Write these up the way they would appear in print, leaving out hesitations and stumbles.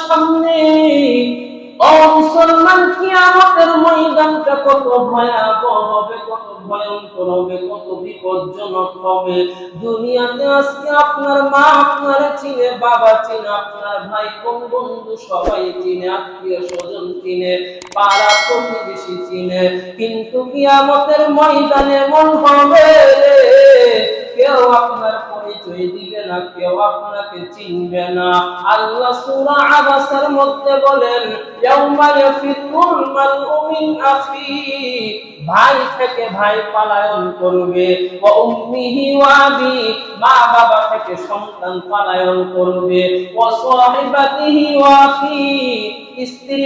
সামনে। ও মুসলমান, কিয়ামতের ময়দানটা কত ভয়াবহ হবে, কত ভয়ঙ্কর হবে, কত বিপজ্জনক হবে। দুনিয়াতে আজকে আপনার মা আপনার চিনে, বাবা চিনে, আপনার ভাই কোন বন্ধু সবাই চিনে, আত্মীয় স্বজন চিনে, পাড়া প্রতিবেশী চিনে, কিন্তু কিয়ামতের ময়দানে এমন হবে কেউ আপনার পরিচয় দিবে না, কেউ আপনাকে চিনবে না। আল্লাহ সূরা আবাসার মধ্যে বলেন, ইয়াউমা ইয়াফিরুল মারউ মিন আখি, ভাই থেকে ভাই পলায়ন করবে, ওয়া উম্মিহি ওয়া আবি, মা বাবা থেকে সন্তান পলায়ন করবে, ওয়া সাহিবাতিহি ওয়া আখি, স্ত্রী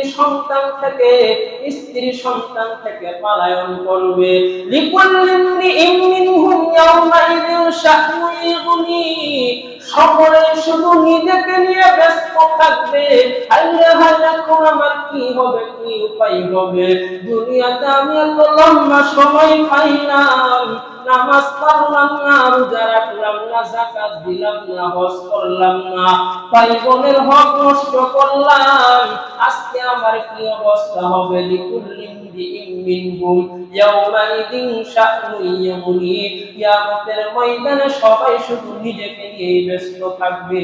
সন্তান থেকে পলায়ন করবে। লিকুল্লিন মিনহুম ইয়াউমাইযিন শা'নুন ইগনি, সকলে শুধু নিজেকে নিয়ে ব্যস্ত থাকবে। আল্লাহ এখন আমার কি হবে, কি উপায় হবে? দুনিয়াতে আমি এত লম্বা সময় পাইলাম, নামাজ পড়লাম না, রোজা রাখলাম না, যাকাত দিলাম না, হজ করলাম না, ভাই বোনের হক নষ্ট করলাম, আজকে আমার কি অবস্থা হবে? লিকুল্লিন মিনহুম ইয়াউমাইযিন শা'নুন ইগনি, কিয়ামতের ময়দানে সবাই শুধু নিজেকে নিয়ে ব্যস্ত থাকবে,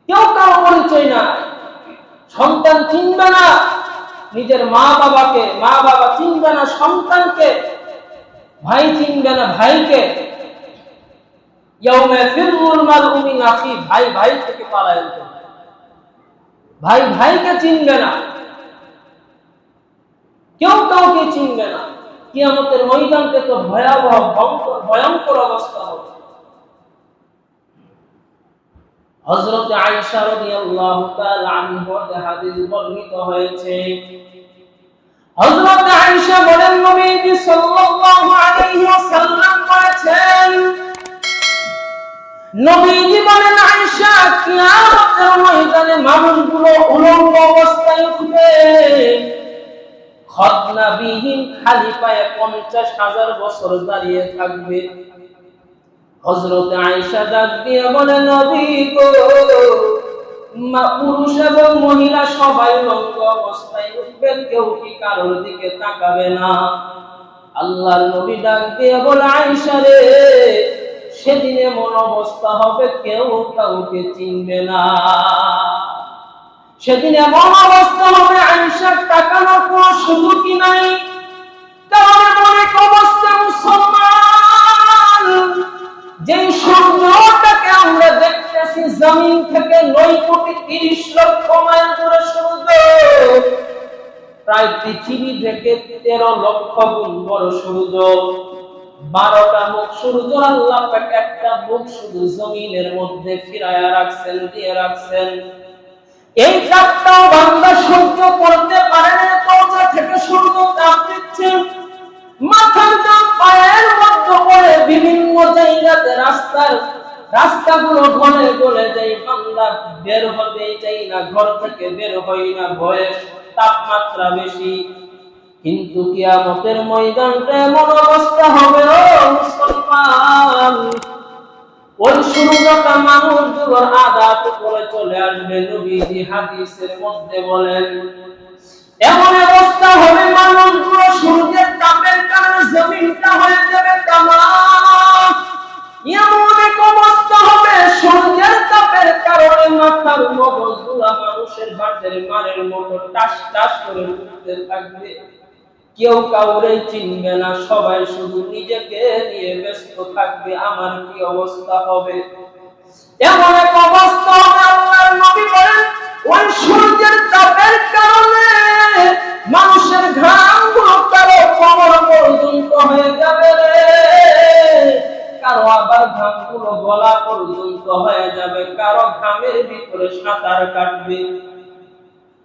কেউ কারো পরিচয় না। সন্তান চিনবে না নিজের মা বাবাকে, মা বাবা চিনবে না সন্তানকে, ভাই চিনবে না ভাইকে। ইয়াউমা ইয়াফিরুল মারউ মিন আখি, ভাই ভাই থেকে পলায়ন করবে, ভাই ভাইকে চিনবে না, কেউ কাউকে চিনবে না। কিয়ামতের ময়দানকে তো ভয়াবহ ভয়ঙ্কর অবস্থা হবে। হযরত আয়েশা রাদিয়াল্লাহু তাআলা আনহা হাদিস বর্ণিত হয়েছে, হযরত আয়েশা বলেন, নবীজি সাল্লাল্লাহু আলাইহি ওয়াসাল্লাম বলেছেন, নবীজি বলেন, আয়েশা, কিয়ামতের ময়দানে মানুষগুলো উলঙ্গ অবস্থায় উঠবে, খৎনাবিহীন খালি পায়ে 50,000 বছর দাঁড়িয়ে থাকবে। হযরত আয়েশা ডাক দিয়ে বলে, নবী গো, পুরুষ এবং মহিলা সবাই উলঙ্গ অবস্থায় উঠবেন, কেউ কি কারোর দিকে তাকাবে না? আল্লাহর নবী ডাক দিয়ে বলে, আয়েশা রে, সেদিন এমন অবস্থা হবে কেউ কাউকে চিনবে না। সেদিন এমন অবস্থা হবে আয়েশা, তাকানোর কোনো সুযোগই নাই। কারণ এমন এক অবস্থা মুসলমান, যে সূর্যটাকে আমরা দেখতেছি জমিন থেকে 9,30,00,000 মাইল দূরে সূর্য, প্রায় পৃথিবী থেকে 13 লক্ষ গুণ বড় সূর্য। 12টা মুখ সূর্য আল্লাহ পাক একটা মুখ শুধু জমিনের মধ্যে ফিরায়া রাখছেন, দিয়ে রাখছেন। এই তাপটাও বান্দা সহ্য করতে পারে না, তোজা থেকে সূর্য তাপ দিচ্ছে, মাথার দাম পায়ের মধ্যে পড়ে, বিভিন্ন জায়গাতে রাস্তাগুলো ঘনে গলে যায়, বান্দা বের হতেই চাই না, ঘর থেকে বের হই না, ভয়ে, তাপমাত্রা বেশি। কিন্তু কিয়ামতের ময়দানটা এমন অবস্থা হবে ও মুসলমান, ওই সূর্যটা মানুষগুলোর আঘাত করে চলে আসবে। নবীজি হাদিসের মধ্যে বলেন, এমন অবস্থা হবে মানুষগুলো সূর্যের তাপের কারণে জমিনটা হয়ে যাবে তামা। এমন এক অবস্থা হবে সূর্যের তাপের কারণে মাথার মগজগুলো মানুষের বাতের মারের মতো টাস টাস করে উঠতে থাকবে, কেউ কাউরে চিনবে না, সবাই শুধু নিজেকে নিয়ে ব্যস্ত থাকবে। আমার কি অবস্থা হবে? এমন এক অবস্থা হবে, আল্লাহর নবী বলেন, ওই সূর্যের তাপের কারণে মানুষের ঘামগুলো কারো কোমর পর্যন্ত হয়ে যাবে রে, কারো আবার ঘামগুলো গলা পর্যন্ত হয়ে যাবে, কারো ঘামের ভিতরে সাঁতার কাটবে।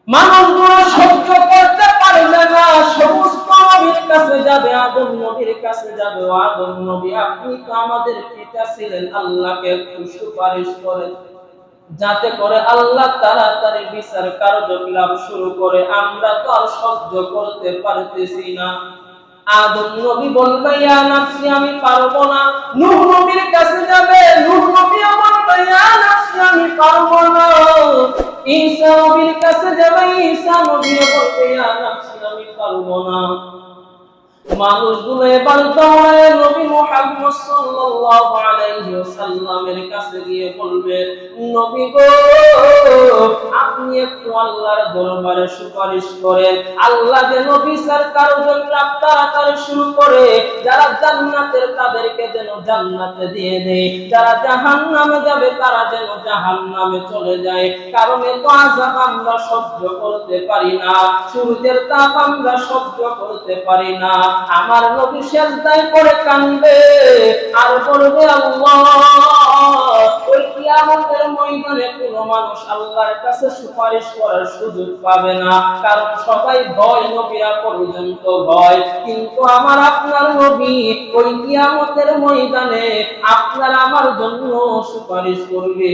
মানুষগুলো সহ্য করতে পারবে না, সমস্ত নবীর কাছে যাবে, আদম নবীর কাছে যাবে, ও আদম নবী, আপনি তো আমাদের পিতা ছিলেন, আল্লাহকে একটু সুপারিশ করেন, যাতে করে আল্লাহ তাড়াতাড়ি বিচার কার্যক্রম শুরু করে, আমরা তো আর সহ্য করতে পারতেছি না। আদম নবী বলবে, ইয়া নাফসি, আমি পারবো না। নূহ নবীর কাছে যাবে, নূহ নবী বলবে, ইয়া নাফসি, আমি পারবো না। ঈসা নবীর কাছে যাবে, ঈসা নবী বলবে ইয়া নাফসি আমি পারবো না। মানুষগুলো এবার দৌড়ায় নবী মুহাম্মদ সাল্লাল্লাহু আলাইহি ওয়াসাল্লামের কাছে গিয়ে বলবে, নবী গো আপনি একটু আল্লাহর দরবারে সুপারিশ করেন, আল্লাহ যেন বিচার কারো জন্য রাতারাতি শুরু করে, যারা জান্নাতের তাদেরকে যেন জান্নাতে দিয়ে দেয়, যারা জাহান্নামে যাবে তারা যেন জাহান্নামে চলে যায়। কারণ এত আযাব আমরা সহ্য করতে পারি না, সূর্যের তাপ আমরা সহ্য করতে পারি না। আমার নবী সিজদায় পড়ে কাঁদবে আর বলবে আল্লাহ, ওই কিয়ামতের ময়দানে কোন মানুষ আল্লাহর কাছে সুপারিশ করার সুযোগ পাবে না, কারণ সবাই ভয়, নবীরা পর্যন্ত ভয়, কিন্তু আমার আপনার নবী ওই কিয়ামতের ময়দানে আপনার আমার জন্য সুপারিশ করবে।